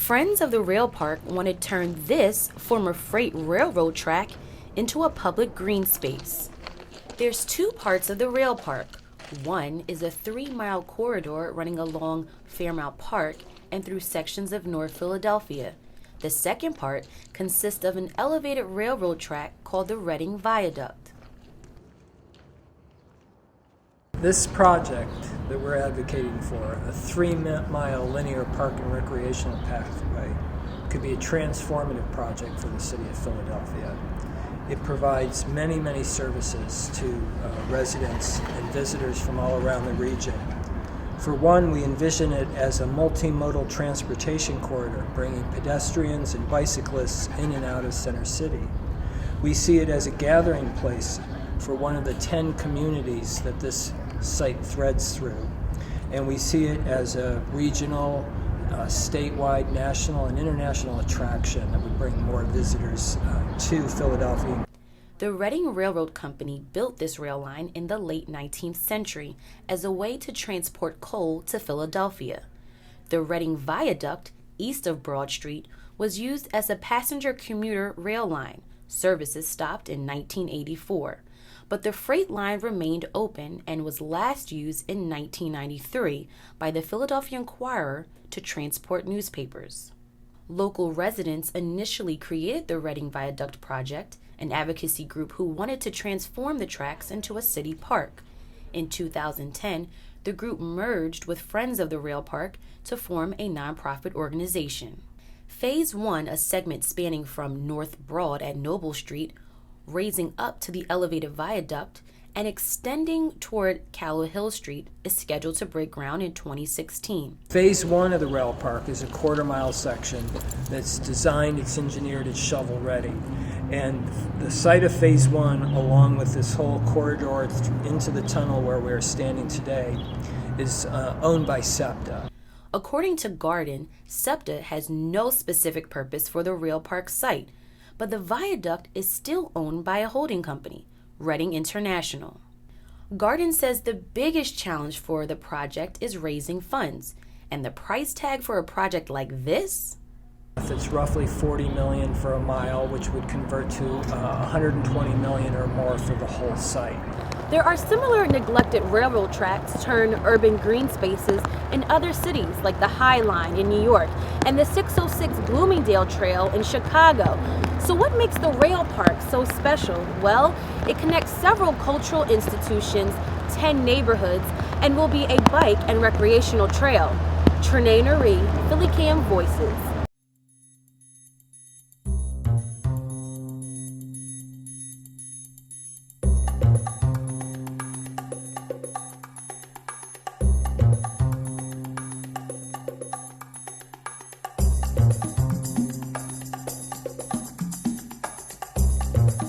Friends of the rail park want to turn this former freight railroad track into a public green space. There's two parts of the rail park. One is a 3-mile corridor running along Fairmount Park and through sections of North Philadelphia. The second part consists of an elevated railroad track called the Reading Viaduct. This project that we're advocating for, a 3-mile linear park and recreational pathway, could be a transformative project for the city of Philadelphia. It provides many, many services to residents and visitors from all around the region. For one, we envision it as a multimodal transportation corridor, bringing pedestrians and bicyclists in and out of Center City. We see it as a gathering place for one of the 10 communities that this site threads through. And we see it as a regional, statewide, national, and international attraction that would bring more visitors to Philadelphia. The Reading Railroad Company built this rail line in the late 19th century as a way to transport coal to Philadelphia. The Reading Viaduct, east of Broad Street, was used as a passenger commuter rail line. Services stopped in 1984. But the freight line remained open and was last used in 1993 by the Philadelphia Inquirer to transport newspapers. Local residents initially created the Reading Viaduct project, an advocacy group who wanted to transform the tracks into a city park. In 2010, the group merged with Friends of the Rail Park to form a nonprofit organization. Phase 1, a segment spanning from North Broad at Noble Street, raising up to the elevated viaduct and extending toward Callow Hill Street, is scheduled to break ground in 2016. Phase 1 of the rail park is a quarter-mile section that's designed, it's engineered, it's shovel-ready. And the site of Phase 1, along with this whole corridor into the tunnel where we're standing today, is owned by SEPTA. According to Garden, SEPTA has no specific purpose for the rail park site, but the viaduct is still owned by a holding company, Reading International. Garden says the biggest challenge for the project is raising funds, and the price tag for a project like this? It's roughly $40 million for a mile, which would convert to $120 million or more for the whole site. There are similar neglected railroad tracks turned urban green spaces in other cities like the High Line in New York and the 606 Bloomingdale Trail in Chicago. So what makes the rail park so special? Well, it connects several cultural institutions, 10 neighborhoods, and will be a bike and recreational trail. Trenae, Nuri, Philly Cam Voices.